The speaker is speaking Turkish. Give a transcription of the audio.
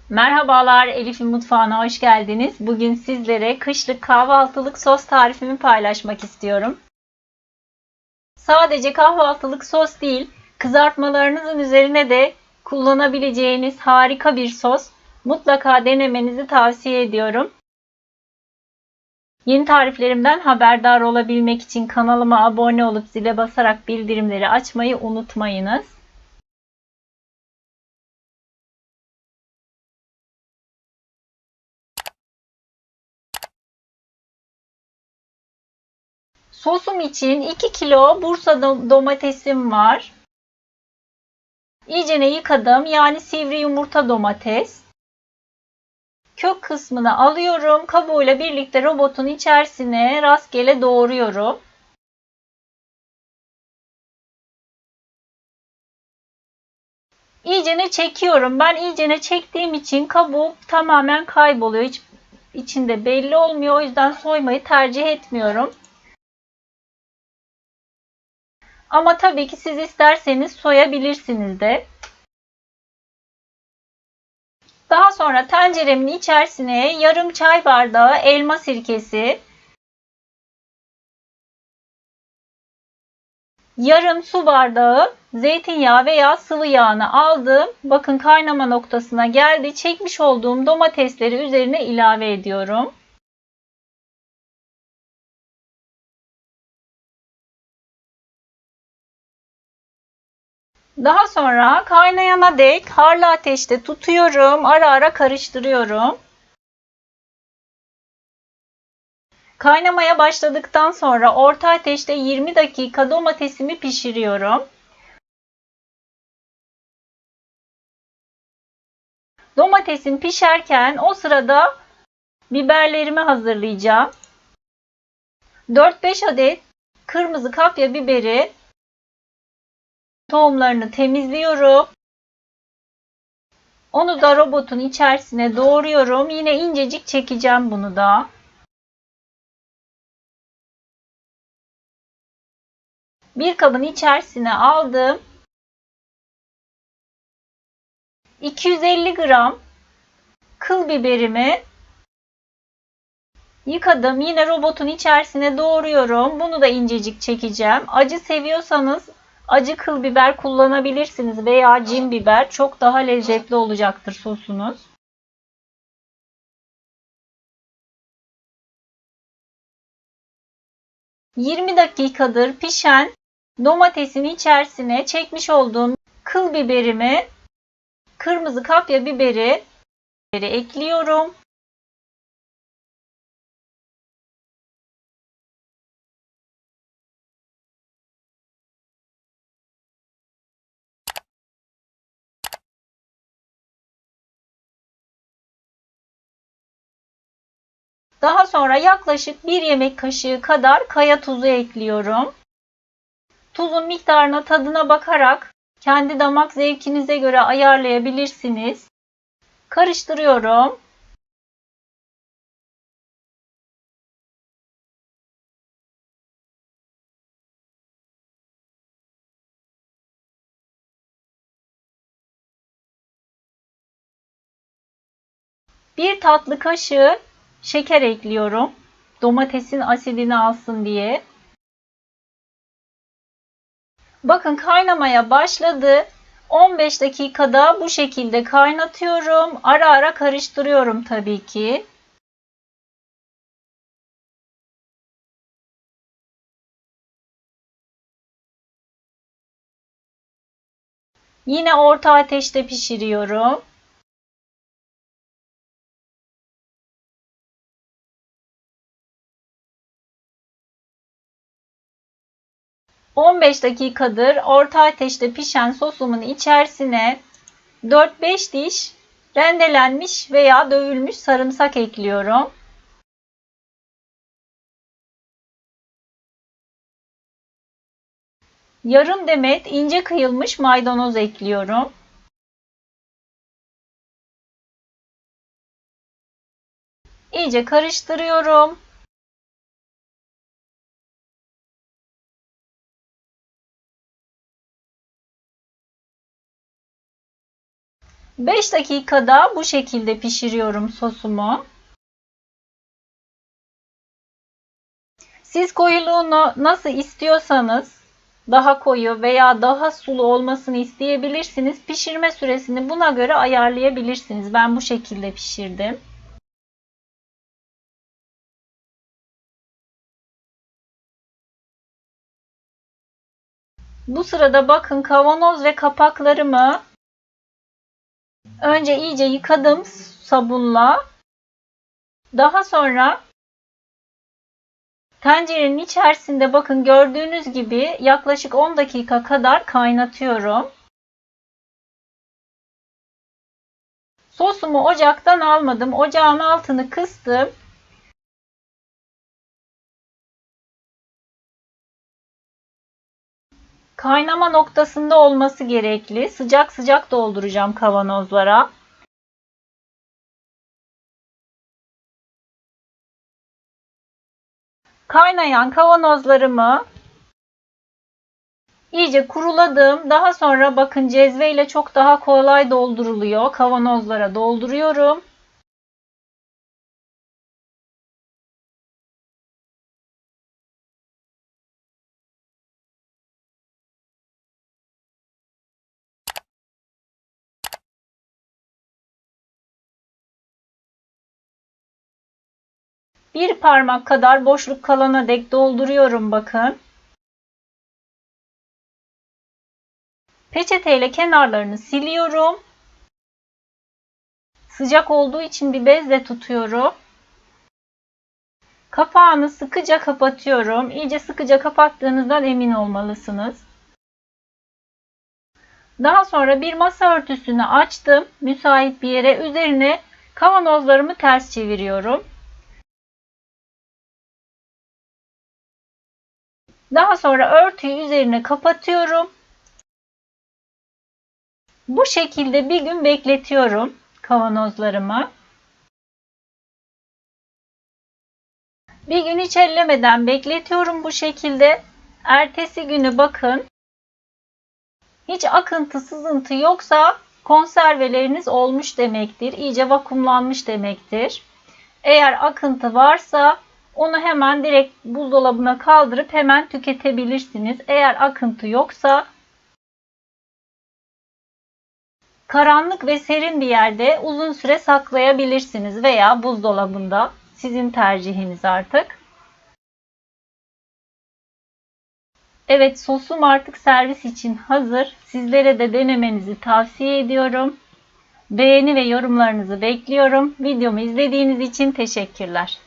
Merhabalar, Elif'in mutfağına hoş geldiniz. Bugün sizlere kışlık kahvaltılık sos tarifimi paylaşmak istiyorum. Sadece kahvaltılık sos değil, kızartmalarınızın üzerine de kullanabileceğiniz harika bir sos. Mutlaka denemenizi tavsiye ediyorum. Yeni tariflerimden haberdar olabilmek için kanalıma abone olup zile basarak bildirimleri açmayı unutmayınız. Sosum için 2 kilo Bursa domatesim var. İyicene yıkadım. Yani sivri yumurta domates. Kök kısmını alıyorum. Kabuğuyla birlikte robotun içerisine rastgele doğruyorum. İyicene çekiyorum. Ben iyicene çektiğim için kabuğu tamamen kayboluyor. Hiç içinde belli olmuyor. O yüzden soymayı tercih etmiyorum. Ama tabii ki siz isterseniz soyabilirsiniz de. Daha sonra tenceremin içerisine yarım çay bardağı elma sirkesi, yarım su bardağı zeytinyağı veya sıvı yağını aldım. Bakın kaynama noktasına geldi. Çekmiş olduğum domatesleri üzerine ilave ediyorum. Daha sonra kaynayana dek harlı ateşte tutuyorum. Ara ara karıştırıyorum. Kaynamaya başladıktan sonra orta ateşte 20 dakika domatesimi pişiriyorum. Domatesim pişerken o sırada biberlerimi hazırlayacağım. 4-5 adet kırmızı kapya biberi, tohumlarını temizliyorum. Onu da robotun içerisine doğruyorum. Yine incecik çekeceğim bunu da. Bir kabın içerisine aldım. 250 gram kıl biberimi yıkadım. Yine robotun içerisine doğruyorum. Bunu da incecik çekeceğim. Acı seviyorsanız acı kıl biber kullanabilirsiniz veya cin biber. Çok daha lezzetli olacaktır sosunuz. 20 dakikadır pişen domatesin içerisine çekmiş olduğum kıl biberimi, kırmızı kapya biberi ekliyorum. Daha sonra yaklaşık 1 yemek kaşığı kadar kaya tuzu ekliyorum. Tuzun miktarına, tadına bakarak kendi damak zevkinize göre ayarlayabilirsiniz. Karıştırıyorum. Bir tatlı kaşığı şeker ekliyorum. Domatesin asidini alsın diye. Bakın kaynamaya başladı. 15 dakikada bu şekilde kaynatıyorum. Ara ara karıştırıyorum tabii ki. Yine orta ateşte pişiriyorum. ...15 dakikadır orta ateşte pişen sosumun içerisine 4-5 diş rendelenmiş veya dövülmüş sarımsak ekliyorum. Yarım demet ince kıyılmış maydanoz ekliyorum. İyice karıştırıyorum. 5 dakikada bu şekilde pişiriyorum sosumu. Siz koyuluğunu nasıl istiyorsanız daha koyu veya daha sulu olmasını isteyebilirsiniz. Pişirme süresini buna göre ayarlayabilirsiniz. Ben bu şekilde pişirdim. Bu sırada bakın kavanoz ve kapaklarımı önce iyice yıkadım sabunla. Daha sonra tencerenin içerisinde bakın gördüğünüz gibi yaklaşık 10 dakika kadar kaynatıyorum. Sosumu ocaktan almadım. Ocağın altını kıstım. Kaynama noktasında olması gerekli. Sıcak sıcak dolduracağım kavanozlara. Kaynayan kavanozlarımı iyice kuruladım. Daha sonra bakın cezveyle çok daha kolay dolduruluyor. Kavanozlara dolduruyorum. Bir parmak kadar boşluk kalana dek dolduruyorum bakın. Peçeteyle kenarlarını siliyorum. Sıcak olduğu için bir bezle tutuyorum. Kapağını sıkıca kapatıyorum. İyice sıkıca kapattığınızdan emin olmalısınız. Daha sonra bir masa örtüsünü açtım. Müsait bir yere üzerine kavanozlarımı ters çeviriyorum. Daha sonra örtüyü üzerine kapatıyorum. Bu şekilde bir gün bekletiyorum kavanozlarımı. Bir gün hiç ellemeden bekletiyorum bu şekilde. Ertesi günü bakın. Hiç akıntı, sızıntı yoksa konserveleriniz olmuş demektir. İyice vakumlanmış demektir. Eğer akıntı varsa onu hemen direkt buzdolabına kaldırıp hemen tüketebilirsiniz. Eğer akıntı yoksa karanlık ve serin bir yerde uzun süre saklayabilirsiniz veya buzdolabında. Sizin tercihiniz artık. Evet, sosum artık servis için hazır. Sizlere de denemenizi tavsiye ediyorum. Beğeni ve yorumlarınızı bekliyorum. Videomu izlediğiniz için teşekkürler.